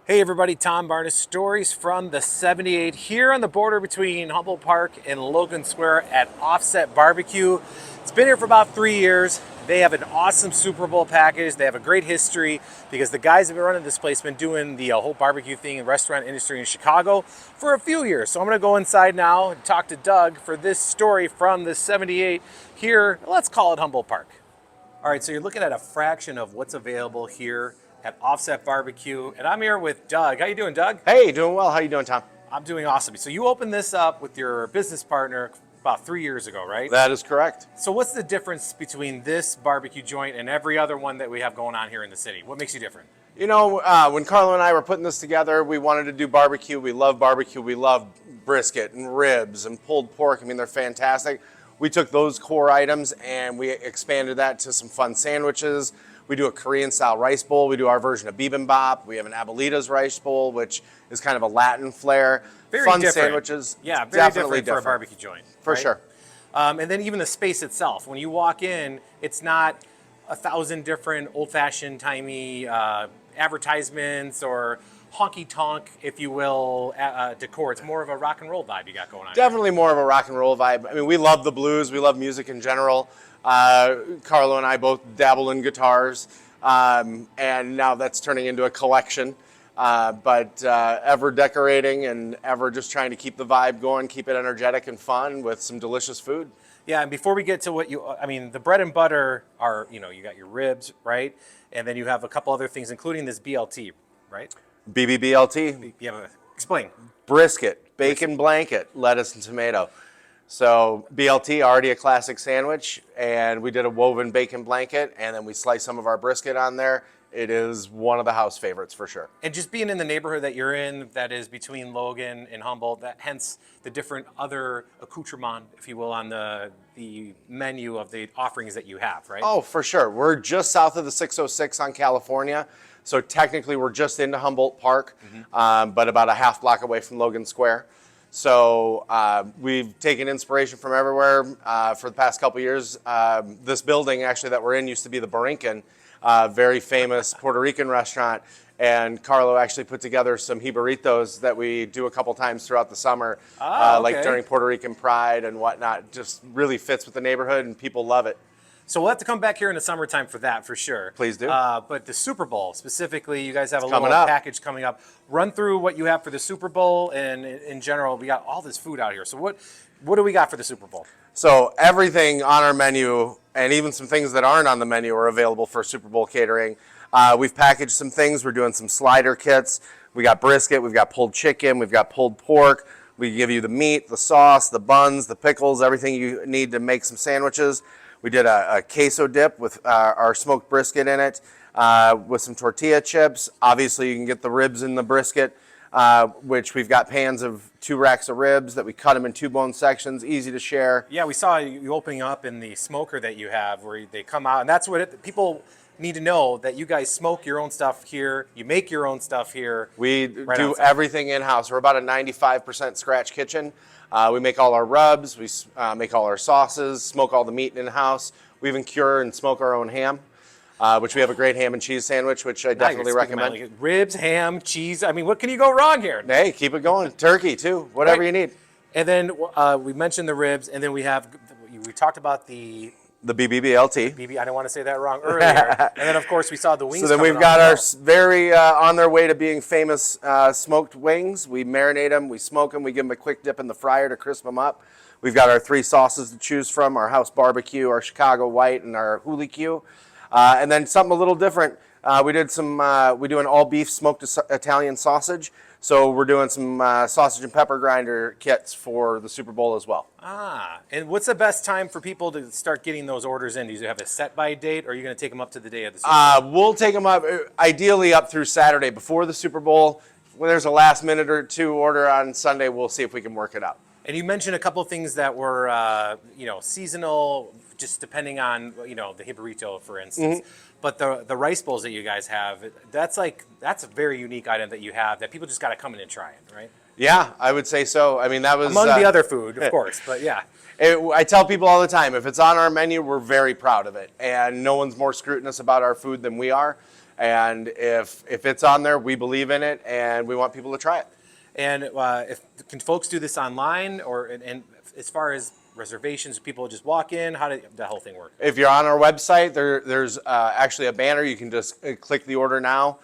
Hey everybody, Tom Barnes, stories from the 78 here on the border between Humboldt Park and Logan Square at Offset BBQ. It's been here for about 3 years. They have an awesome Super Bowl package. They have a great history because the guys that have been running this place have been doing the whole barbecue thing in the restaurant industry in Chicago for a few years. So I'm gonna go inside now and talk to Doug for this story from the 78 here, let's call it Humboldt Park. All right, so you're looking at a fraction of what's available here at Offset BBQ, and I'm here with Doug. How you doing, Doug? Hey, doing well. How you doing, Tom? I'm doing awesome. So you opened this up with your business partner about 3 years ago, right? That is correct. So what's the difference between this barbecue joint and every other one that we have going on here in the city? What makes you different? You know, when Carlo and I were putting this together, we wanted to do barbecue. We love barbecue. We love brisket and ribs and pulled pork. I mean, they're fantastic. We took those core items and we expanded that to some fun sandwiches. We do a Korean-style rice bowl. We do our version of bibimbap. We have an Abuelita's rice bowl, which is kind of a Latin flair. Very fun different. Sandwiches. Yeah, very definitely different for a barbecue joint. For right? sure. And then even the space itself. When you walk in, it's not 1,000 different old-fashioned, timey advertisements or honky-tonk, if you will, decor. It's more of a rock and roll vibe you got going on. Definitely more of a rock and roll vibe. I mean, we love the blues. We love music in general. Carlo and I both dabble in guitars, and now that's turning into a collection. But ever decorating and ever just trying to keep the vibe going, keep it energetic and fun with some delicious food. Yeah, and before we get to what the bread and butter are, you got your ribs, right? And then you have a couple other things, including this BLT, right? BBBLT. Yeah, explain. Brisket, bacon blanket, lettuce and tomato. So BLT, already a classic sandwich, and we did a woven bacon blanket, and then we sliced some of our brisket on there. It is one of the house favorites for sure. And just being in the neighborhood that you're in, that is between Logan and Humboldt, that hence the different other accoutrement, if you will, on the menu of the offerings that you have, right? Oh, for sure. We're just south of the 606 on California. So technically we're just into Humboldt Park, but about a half block away from Logan Square. So we've taken inspiration from everywhere for the past couple years. This building actually that we're in used to be the Borinquen, very famous Puerto Rican restaurant. And Carlo actually put together some jibaritos that we do a couple times throughout the summer, like during Puerto Rican Pride and whatnot. Just really fits with the neighborhood and people love it. So we'll have to come back here in the summertime for that, for sure. Please do. But the Super Bowl, specifically, you guys have a little package coming up. Run through what you have for the Super Bowl, and in general, we got all this food out here. So what do we got for the Super Bowl? So everything on our menu, and even some things that aren't on the menu, are available for Super Bowl catering. We've packaged some things. We're doing some slider kits. We got brisket. We've got pulled chicken. We've got pulled pork. We give you the meat, the sauce, the buns, the pickles, everything you need to make some sandwiches. We did a queso dip with our smoked brisket in it, with some tortilla chips. Obviously, you can get the ribs in the brisket, which we've got pans of 2 racks of ribs that we cut them in 2 bone sections, easy to share. Yeah, we saw you opening up in the smoker that you have, where they come out, and that's what people need to know, that you guys smoke your own stuff here, you make your own stuff here. We do everything in-house. We're about a 95% scratch kitchen. We make all our rubs, we make all our sauces, smoke all the meat in-house. We even cure and smoke our own ham, which we have a great ham and cheese sandwich, which I definitely recommend. Ribs, ham, cheese. I mean, what can you go wrong here? Hey, keep it going. Turkey, too. Whatever you need. And then we mentioned the ribs, and then we talked about the BBBLT. I didn't want to say that wrong earlier. And then, of course, we saw the wings. So then we've got our very on their way to being famous smoked wings. We marinate them, we smoke them, we give them a quick dip in the fryer to crisp them up. We've got our 3 sauces to choose from: our house barbecue, our Chicago white, and our huli Q. And then something a little different. We do an all beef smoked Italian sausage. So we're doing some sausage and pepper grinder kits for the Super Bowl as well. And what's the best time for people to start getting those orders in? Do you have a set by date, or are you going to take them up to the day of the Super Bowl? We'll take them up, ideally up through Saturday before the Super Bowl. When there's a last minute or 2 order on Sunday, we'll see if we can work it out. And you mentioned a couple of things that were, seasonal, just depending on, the jibarito, for instance. But the rice bowls that you guys have, that's a very unique item that you have that people just got to come in and try it, right? Yeah, I would say so. I mean, that was among the other food, of course, but yeah. I tell people all the time, if it's on our menu, we're very proud of it, and no one's more scrutinous about our food than we are. And if it's on there, we believe in it, and we want people to try it. And can folks do this online, or and as far as reservations, people just walk in? How did the whole thing work? If you're on our website, there's actually a banner. You can just click the order now.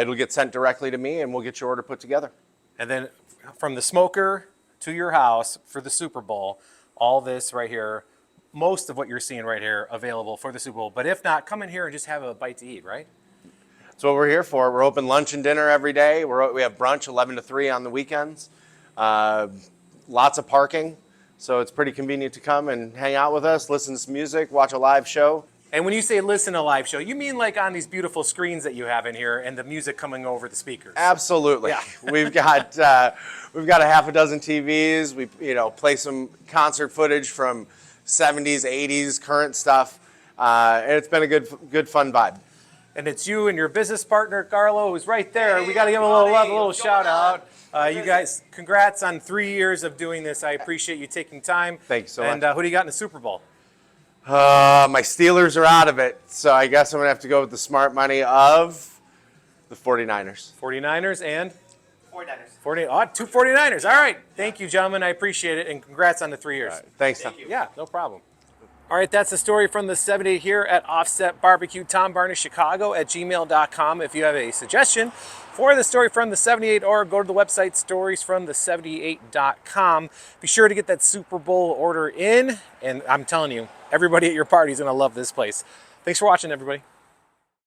It'll get sent directly to me, and we'll get your order put together. And then from the smoker to your house for the Super Bowl, all this right here, most of what you're seeing right here available for the Super Bowl. But if not, come in here and just have a bite to eat, right? That's what we're here for. We're open lunch and dinner every day. We have brunch 11 to 3 on the weekends. Lots of parking, so it's pretty convenient to come and hang out with us, listen to some music, watch a live show. And when you say listen to a live show, you mean like on these beautiful screens that you have in here and the music coming over the speakers? Absolutely. Yeah. We've got a half a dozen TVs. We play some concert footage from 70s, 80s, current stuff, and it's been a good fun vibe. And it's you and your business partner, Carlo, who's right there. We got to give him a little love, a little shout out. You guys, congrats on 3 years of doing this. I appreciate you taking time. Thank you so much. And who do you got in the Super Bowl? My Steelers are out of it, so I guess I'm going to have to go with the smart money of the 49ers. 49ers and? 49ers. Two 49ers. All right. Thank you, gentlemen. I appreciate it. And congrats on the 3 years. Right. Thanks, Tom. Thank you. Yeah, no problem. All right, that's the story from the 78 here at Offset BBQ. Tom Barney, Chicago at gmail.com. If you have a suggestion for the story from the 78, or go to the website storiesfromthe78.com. Be sure to get that Super Bowl order in. And I'm telling you, everybody at your party is going to love this place. Thanks for watching, everybody.